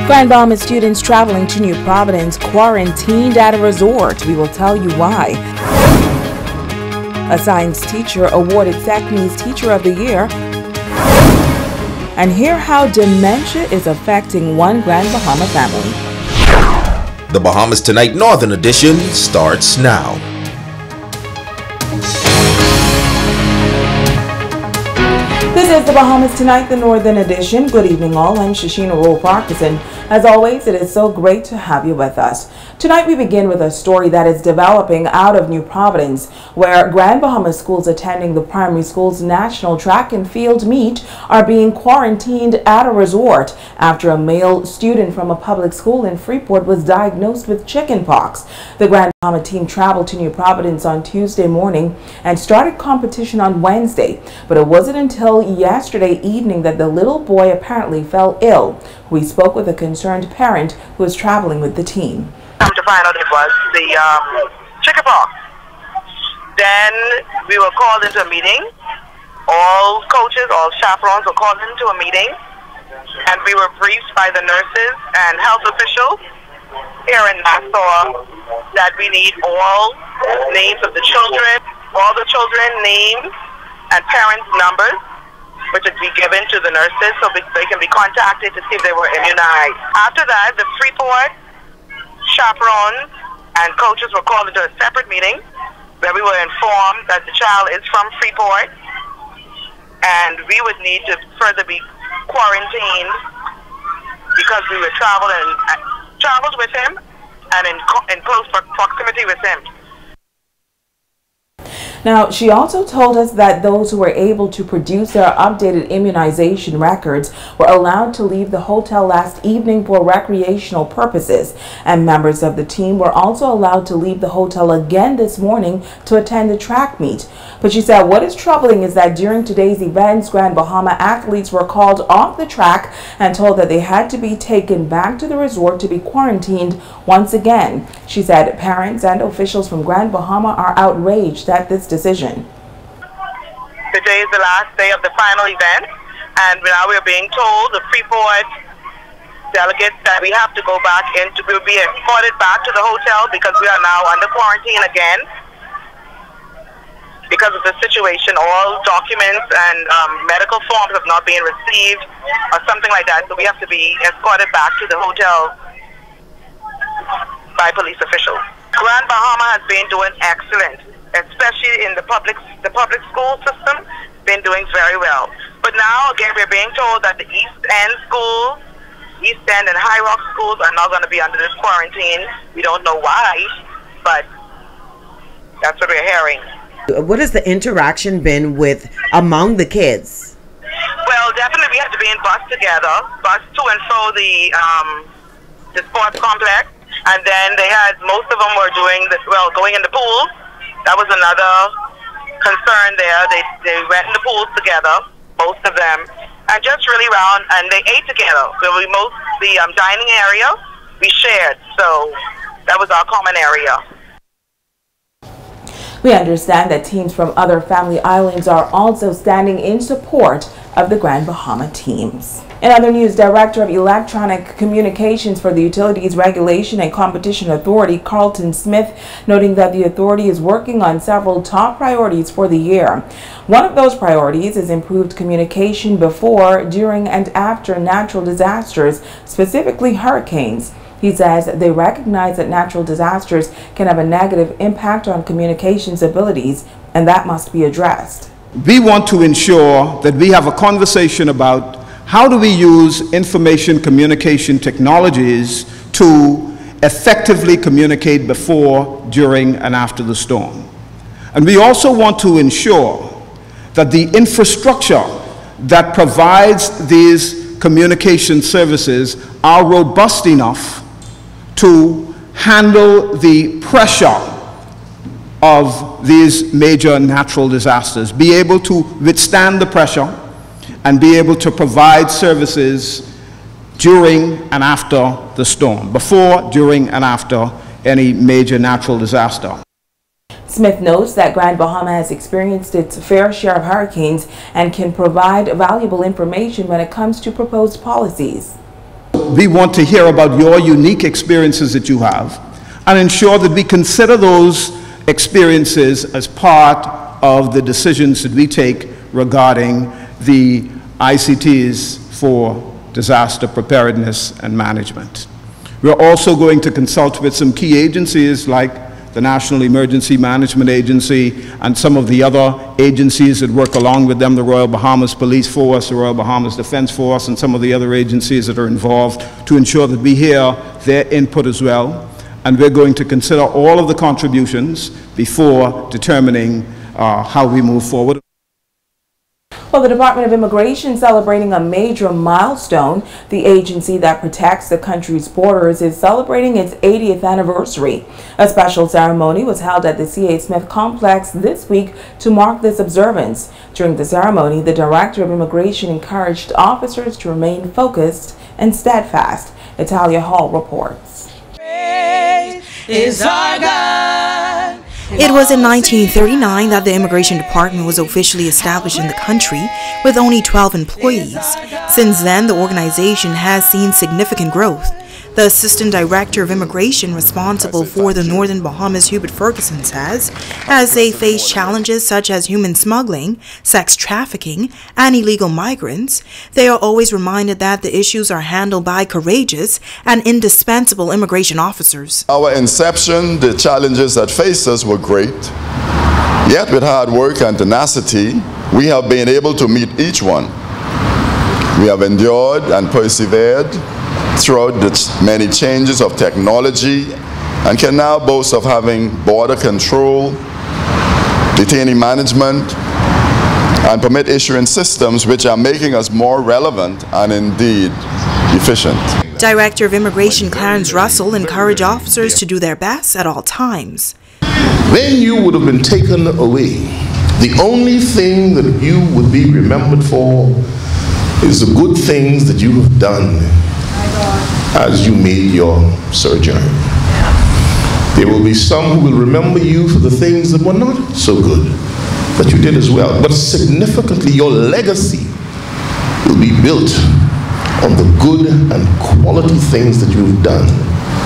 Grand Bahamas students traveling to New Providence quarantined at a resort. We will tell you why. A science teacher awarded SECME's Teacher of the Year. And hear how dementia is affecting one Grand Bahama family. The Bahamas Tonight Northern Edition starts now. This is the Bahamas Tonight, the Northern Edition. Good evening all, I'm Shashina Rowe-Parkinson. As always, it is so great to have you with us. Tonight we begin with a story that is developing out of New Providence, where Grand Bahama schools attending the primary school's national track and field meet are being quarantined at a resort after a male student from a public school in Freeport was diagnosed with chickenpox. The Grand Bahama team traveled to New Providence on Tuesday morning and started competition on Wednesday, but it wasn't until yesterday evening that the little boy apparently fell ill. We spoke with a concerned parent who was traveling with the team. Come to find out it was the chickenpox. Then we were called into a meeting. All coaches, all chaperones were called into a meeting, and we were briefed by the nurses and health officials here in Nassau that we need all names of the children, all the children names and parents' numbers, which would be given to the nurses so they can be contacted to see if they were immunized. After that, the Freeport chaperones and coaches were called into a separate meeting where we were informed that the child is from Freeport and we would need to further be quarantined because we were traveled with him and in close proximity with him. Now, she also told us that those who were able to produce their updated immunization records were allowed to leave the hotel last evening for recreational purposes, and members of the team were also allowed to leave the hotel again this morning to attend the track meet. But she said what is troubling is that during today's events, Grand Bahama athletes were called off the track and told that they had to be taken back to the resort to be quarantined once again. She said parents and officials from Grand Bahama are outraged at this decision. Today is the last day of the final event, and now we're being told, the Freeport delegates, that we have to go back we'll be escorted back to the hotel because we are now under quarantine again. Because of the situation, all documents and medical forms have not been received or something like that, so we have to be escorted back to the hotel by police officials. Grand Bahama has been doing excellent, especially in the public school system, been doing very well. But now, again, we're being told that the East End schools, East End and High Rock schools are now going to be under this quarantine. We don't know why, but that's what we're hearing. What has the interaction been with among the kids? Well, definitely we had to be in bus together, bus to and fro the sports complex, and then they had, most of them were going in the pool. That was another concern there. They went in the pools together, most of them, and just really round, and they ate together. The dining area we shared, so that was our common area. We understand that teams from other family islands are also standing in support of the Grand Bahama teams. In other news, Director of Electronic Communications for the Utilities Regulation and Competition Authority, Carlton Smith, noting that the authority is working on several top priorities for the year. One of those priorities is improved communication before, during, and after natural disasters, specifically hurricanes. He says they recognize that natural disasters can have a negative impact on communications abilities, and that must be addressed. We want to ensure that we have a conversation about how do we use information communication technologies to effectively communicate before, during, and after the storm. And we also want to ensure that the infrastructure that provides these communication services are robust enough to handle the pressure of these major natural disasters, be able to withstand the pressure and be able to provide services during and after the storm, before, during, and after any major natural disaster. Smith notes that Grand Bahama has experienced its fair share of hurricanes and can provide valuable information when it comes to proposed policies. also, we want to hear about your unique experiences that you have and ensure that we consider those experiences as part of the decisions that we take regarding the ICTs for disaster preparedness and management. We're also going to consult with some key agencies like the National Emergency Management Agency and some of the other agencies that work along with them, the Royal Bahamas Police Force, the Royal Bahamas Defense Force, and some of the other agencies that are involved to ensure that we hear their input as well. And we're going to consider all of the contributions before determining how we move forward. Well, the Department of Immigration celebrating a major milestone. The agency that protects the country's borders is celebrating its 80th anniversary. A special ceremony was held at the C.A. Smith complex this week to mark this observance. During the ceremony, the Director of Immigration encouraged officers to remain focused and steadfast. Italia Hall reports. Is our God. It was in 1939 that the Immigration Department was officially established in the country with only 12 employees. Since then, the organization has seen significant growth. The Assistant Director of Immigration responsible for the Northern Bahamas, Hubert Ferguson, says, as they face challenges such as human smuggling, sex trafficking, and illegal migrants, they are always reminded that the issues are handled by courageous and indispensable immigration officers. Our inception, the challenges that faced us were great. Yet with hard work and tenacity, we have been able to meet each one. We have endured and persevered throughout the many changes of technology and can now boast of having border control, detainee management, and permit issuing systems which are making us more relevant and indeed efficient. Director of Immigration Clarence Russell encouraged officers to do their best at all times. When you would have been taken away, the only thing that you would be remembered for is the good things that you have done as you made your sojourn. There will be some who will remember you for the things that were not so good that you did as well. But significantly, your legacy will be built on the good and quality things that you've done.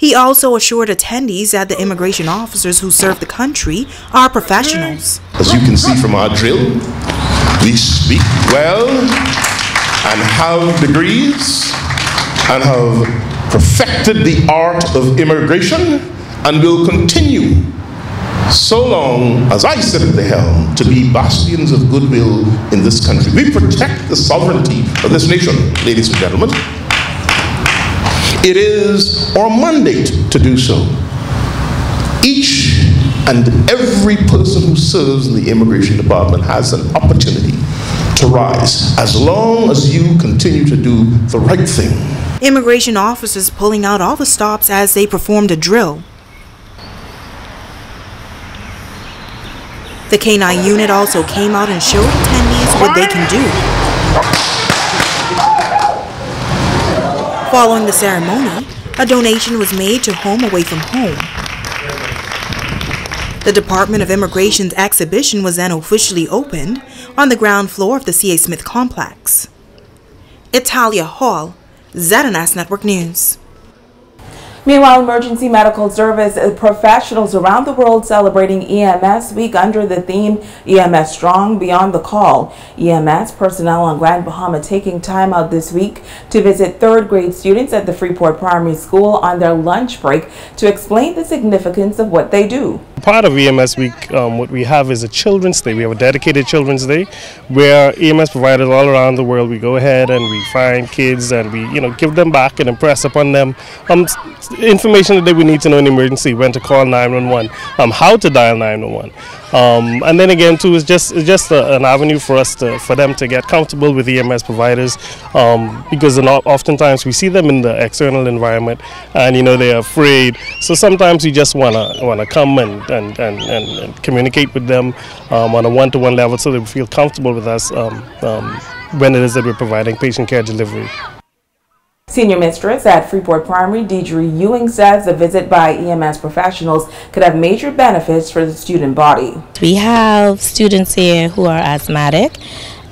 He also assured attendees that the immigration officers who serve the country are professionals. As you can see from our drill, we speak well and have degrees and have perfected the art of immigration and will continue so long as I sit at the helm to be bastions of goodwill in this country. We protect the sovereignty of this nation, ladies and gentlemen. It is our mandate to do so. Each and every person who serves in the Immigration Department has an opportunity to rise as long as you continue to do the right thing. Immigration officers pulling out all the stops as they performed a drill. The K-9 unit also came out and showed attendees what they can do. Following the ceremony, a donation was made to Home Away from Home. The Department of Immigration's exhibition was then officially opened on the ground floor of the C.A. Smith complex. Italia Hall, ZNS Network News. Meanwhile, emergency medical service professionals around the world celebrating EMS Week under the theme EMS Strong Beyond the Call. EMS personnel on Grand Bahama taking time out this week to visit third grade students at the Freeport Primary School on their lunch break to explain the significance of what they do. Part of EMS Week, what we have is a Children's Day. We have a dedicated Children's Day where EMS providers all around the world, we go ahead and we find kids and we, give them back and impress upon them information that they would need to know in emergency, when to call 911, how to dial 911. And then again too, it's just an avenue for us for them to get comfortable with EMS providers, because oftentimes we see them in the external environment and they're afraid. So sometimes we just wanna come and communicate with them on a one-to-one level so they feel comfortable with us when it is that we're providing patient care delivery. Senior Mistress at Freeport Primary, Deidre Ewing, says the visit by EMS professionals could have major benefits for the student body. We have students here who are asthmatic,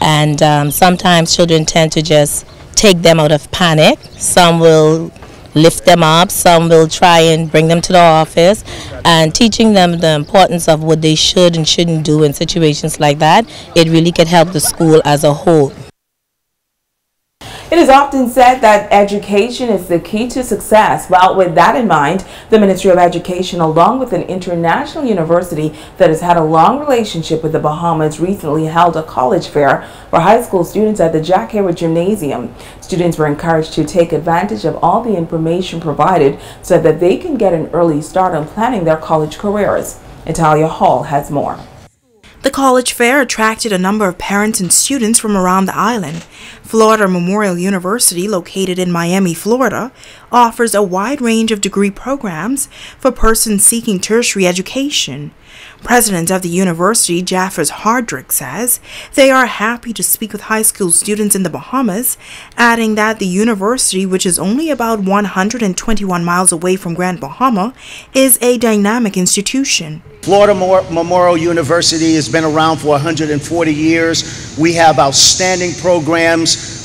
and sometimes children tend to just take them out of panic. Some will lift them up, some will try and bring them to the office, and teaching them the importance of what they should and shouldn't do in situations like that. It really could help the school as a whole. It is often said that education is the key to success. Well, with that in mind, the Ministry of Education, along with an international university that has had a long relationship with the Bahamas, recently held a college fair for high school students at the Jack Herod Gymnasium. Students were encouraged to take advantage of all the information provided so that they can get an early start on planning their college careers. Italia Hall has more. The college fair attracted a number of parents and students from around the island. Florida Memorial University, located in Miami, Florida, offers a wide range of degree programs for persons seeking tertiary education. President of the university, Jaffers Hardrick, says they are happy to speak with high school students in the Bahamas, adding that the university, which is only about 121 miles away from Grand Bahama, is a dynamic institution. Florida Memorial University has been around for 140 years. We have outstanding programs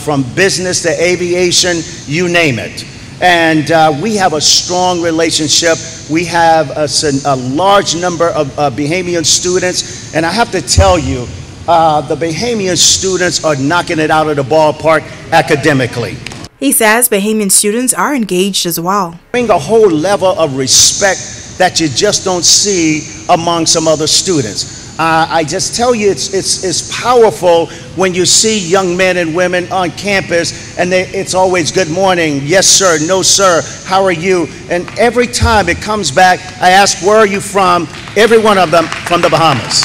from business to aviation, you name it. And we have a strong relationship. We have a large number of Bahamian students. And I have to tell you, the Bahamian students are knocking it out of the ballpark academically. He says Bahamian students are engaged as well. Bring a whole level of respect that you just don't see among some other students. I just tell you, it's powerful when you see young men and women on campus and it's always good morning, yes sir, no sir, how are you? And every time it comes back, I ask, where are you from? Every one of them from the Bahamas.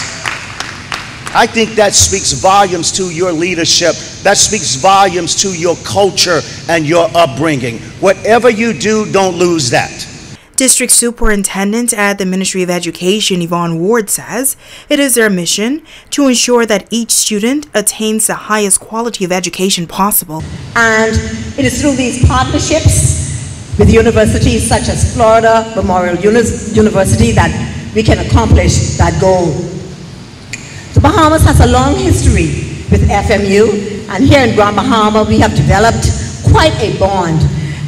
I think that speaks volumes to your leadership. That speaks volumes to your culture and your upbringing. Whatever you do, don't lose that. District Superintendent at the Ministry of Education, Yvonne Ward, says it is their mission to ensure that each student attains the highest quality of education possible. And it is through these partnerships with universities such as Florida Memorial University that we can accomplish that goal. The Bahamas has a long history with FMU, and here in Grand Bahama we have developed quite a bond,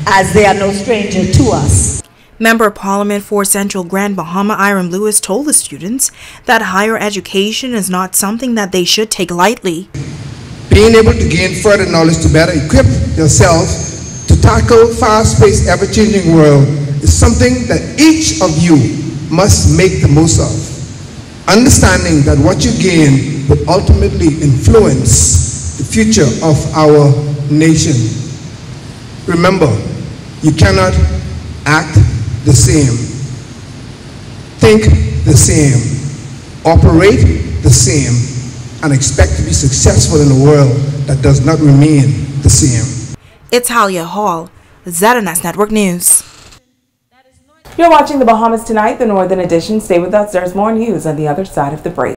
as they are no stranger to us. Member of Parliament for Central Grand Bahama, Iram Lewis, told the students that higher education is not something that they should take lightly. Being able to gain further knowledge to better equip yourself to tackle fast-paced, ever-changing world is something that each of you must make the most of. Understanding that what you gain will ultimately influence the future of our nation. Remember, you cannot act the same, think the same, operate the same, and expect to be successful in a world that does not remain the same. Italia Hall, ZNS Network News. You're watching the Bahamas Tonight, the Northern Edition. Stay with us. There's more news on the other side of the break.